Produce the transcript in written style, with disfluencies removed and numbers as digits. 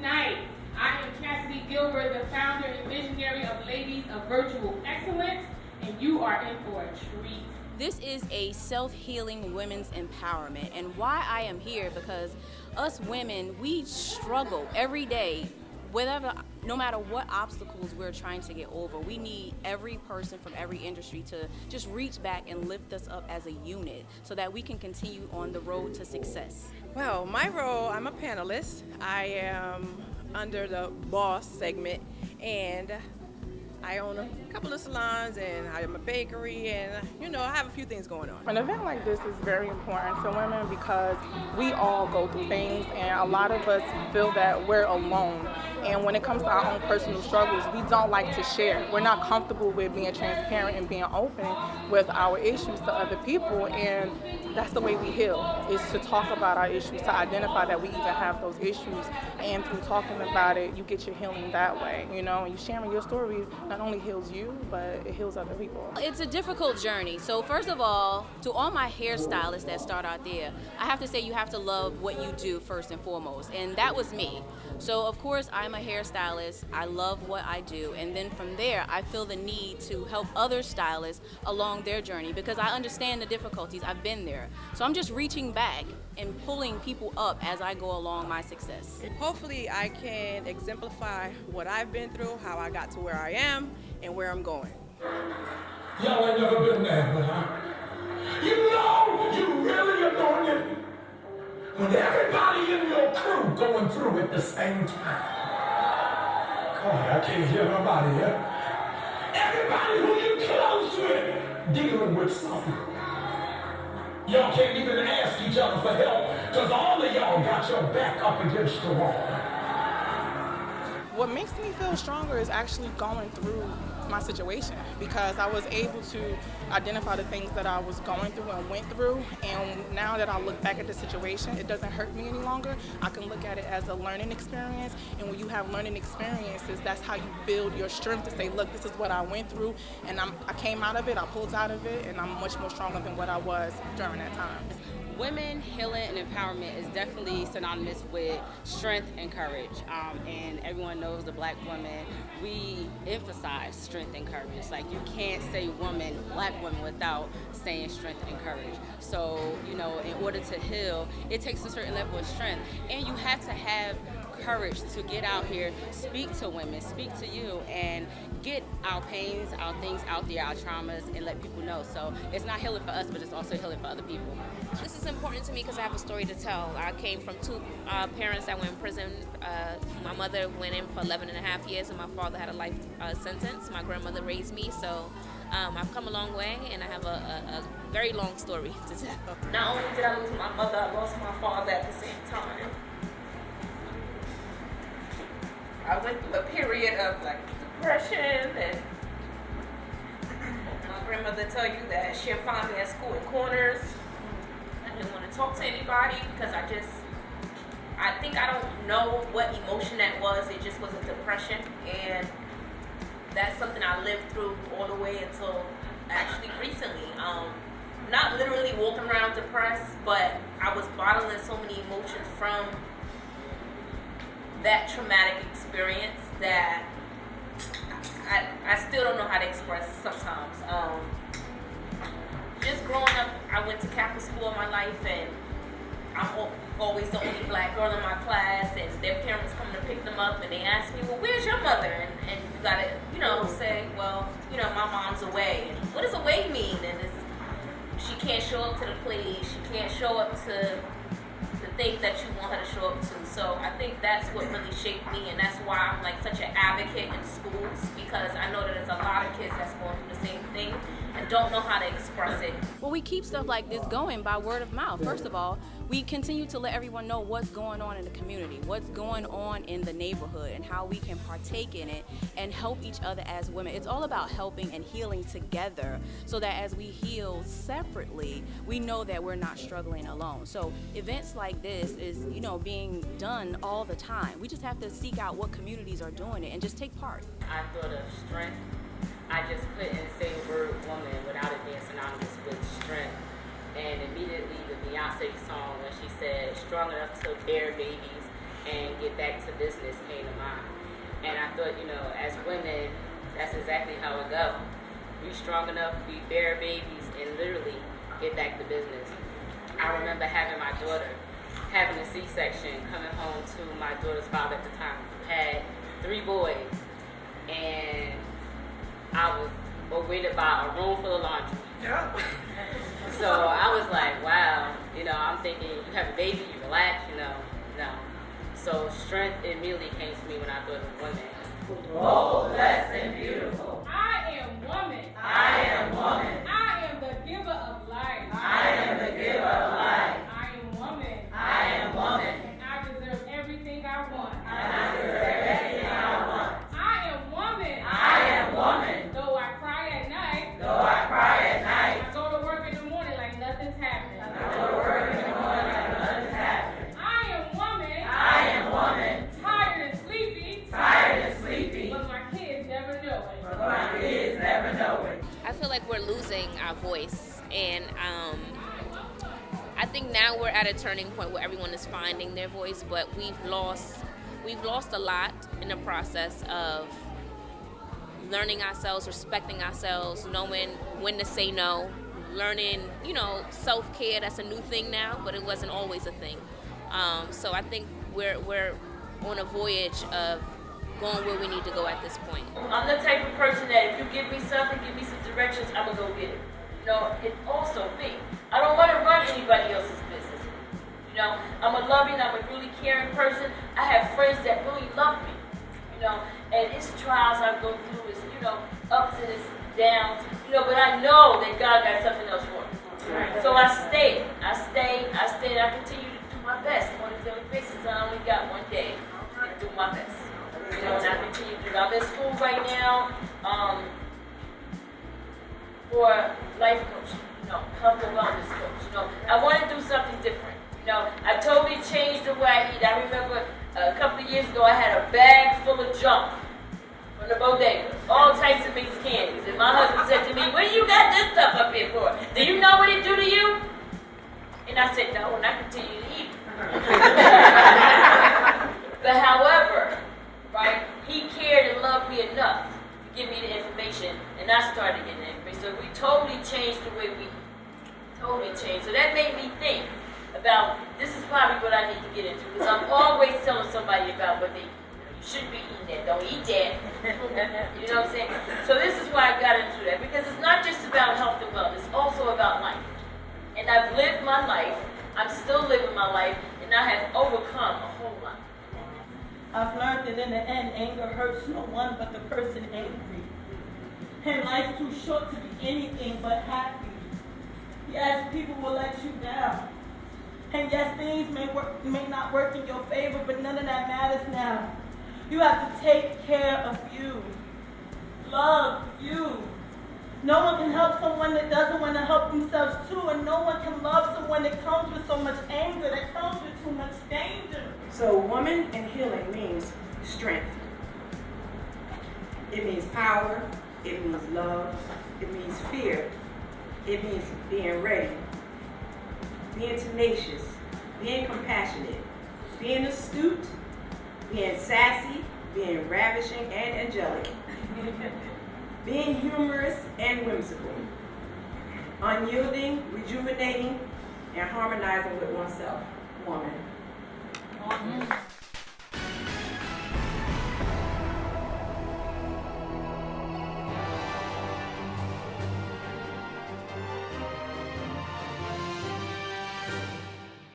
tonight. I am Cassidy Gilbert, the founder and visionary of Ladies of Virtual Excellence, and you are in for a treat. This is a self-healing women's empowerment, and why I am here because us women, we struggle every day, no matter what obstacles we're trying to get over. We need every person from every industry to just reach back and lift us up as a unit so that we can continue on the road to success. Well, my role, I'm a panelist. I am under the boss segment, and I own a couple of salons, and I am a bakery, and I have a few things going on. An event like this is very important to women because we all go through things, and a lot of us feel that we're alone. And when it comes to our own personal struggles, we don't like to share. We're not comfortable with being transparent and being open with our issues to other people, and that's the way we heal, is to talk about our issues, to identify that we even have those issues, and through talking about it, you get your healing that way, and you sharing your story not only heals you, but it heals other people. It's a difficult journey. So first of all, to all my hairstylists that start out there, I have to say you have to love what you do first and foremost, and that was me. So of course I'm a hairstylist, I love what I do, and then from there I feel the need to help other stylists along their journey because I understand the difficulties, I've been there. So I'm just reaching back and pulling people up as I go along my success. Hopefully I can exemplify what I've been through, how I got to where I am, and where I'm going. Y'all ain't never been there, but you really anointed when everybody in your crew going through at the same time. God, I can't hear nobody here. Everybody who you close with dealing with something. Y'all can't even ask each other for help because all of y'all got your back up against the wall. What makes me feel stronger is actually going through my situation because I was able to identify the things that I was going through and went through, and now that I look back at the situation, it doesn't hurt me any longer. I can look at it as a learning experience, and when you have learning experiences, that's how you build your strength to say, look, this is what I went through, and I came out of it, I pulled out of it, and I'm much more stronger than what I was during that time. Women healing and empowerment is definitely synonymous with strength and courage. And everyone knows the Black woman, we emphasize strength and courage. Like, you can't say woman, Black woman, without saying strength and courage. So, in order to heal, it takes a certain level of strength. And you have to have courage to get out here, speak to women, speak to you, and get our pains, our things out there, our traumas, and let people know. So it's not healing for us, but it's also healing for other people. This is important to me because I have a story to tell. I came from two parents that went in prison. My mother went in for 11 and a half years, and my father had a life sentence. My grandmother raised me, so I've come a long way, and I have a very long story to tell. Not only did I lose my mother, I lost my father at the same time. I went through a period of depression, and my grandmother tell you that she'll find me at school in corners. I didn't want to talk to anybody because I think I don't know what emotion that was. It just was a depression, and that's something I lived through all the way until actually recently. Not literally walking around depressed, but I was bottling so many emotions from that traumatic experience that I still don't know how to express sometimes. Just growing up, I went to Catholic school all my life, and I'm always the only Black girl in my class, and their parents come to pick them up, and they ask me, well, where's your mother? And you gotta, say, well, my mom's away. And what does away mean? And she can't show up to the plays, she can't show up to the things that you want her to show up to. So I think that's what really shaped me, and that's why I'm such an advocate in schools, because I know that there's a lot of kids that's going through the same thing and don't know how to express it. Well, we keep stuff like this going by word of mouth. First of all, we continue to let everyone know what's going on in the community, what's going on in the neighborhood, and how we can partake in it and help each other as women. It's all about helping and healing together so that as we heal separately, we know that we're not struggling alone. So events like this is, being done all the time. We just have to seek out what communities are doing it and just take part. I thought of strength. I just couldn't say the word woman without it being synonymous with strength. And immediately the Beyonce song when she said strong enough to bear babies, and get back to business came to mind. And I thought, as women, that's exactly how it goes. Be strong enough, we bear babies, and literally get back to business. I remember having my daughter, having a C-section, coming home to my daughter's father at the time, who had 3 boys, and I was awaited by a room full of laundry. Yeah. So I was like, wow, I'm thinking, you have a baby, you relax, no. So strength immediately came to me when I thought of women. Bold, blessed, and beautiful. I am woman. I am woman. I am the giver of life. I am the giver of life. I am woman. I am woman. And I deserve everything I want. And I deserve everything I want. I am woman. I am woman. Though I cry at night. Though I cry at night. I go to work in the morning like nothing's happening. I go to work in the morning like nothing's happening. I am woman. I am woman. Tired and sleepy. Tired and sleepy. But my kids never know it. But my kids never know it. I feel like we're losing our voice, and I think now we're at a turning point where everyone is finding their voice, but we've lost a lot in the process of learning ourselves, respecting ourselves, knowing when to say no, learning, self-care. That's a new thing now, but it wasn't always a thing. So I think we're on a voyage of going where we need to go at this point. I'm the type of person that if you give me something, give me some directions, I'm going to go get it. And also me. I don't want to run anybody else's business. I'm a loving, I'm a really caring person. I have friends that really love me. And it's trials I go through, it's, ups and it's downs, but I know that God got something else for me. So I stay, and I continue to do my best on a daily basis. I only got one day to do my best. And I continue to do it. I'm in school right now for life coaching, health and wellness coach. I want to do something different. I totally changed the way I eat. I remember a couple of years ago I had a bag full of junk from the bodega, all types of mixed candies. And my husband said to me, "What do you got this stuff up here for? Do you know what it do to you?" And I said, "No," and I continue to eat. But however, right, he cared and loved me enough to give me the information, and I started getting the information. So we totally changed the way we eat. Totally changed. So that made me think about, this is probably what I need to get into, because I'm always telling somebody about what they you shouldn't be eating that, don't eat that. You know what I'm saying? So this is why I got into that, because it's not just about health and wellness, it's also about life. And I've lived my life, I'm still living my life, and I have overcome a whole lot. I've learned that in the end, anger hurts no one but the person angry. And life's too short to be anything but happy. Yes, people will let you down. And yes, things may not work in your favor, but none of that matters now. You have to take care of you. Love you. No one can help someone that doesn't want to help themselves too, and no one can love someone that comes with so much anger, that comes with too much danger. So woman in healing means strength. It means power. It means love. It means fear. It means being ready, being tenacious, being compassionate, being astute, being sassy, being ravishing and angelic, being humorous and whimsical, unyielding, rejuvenating, and harmonizing with oneself. Woman.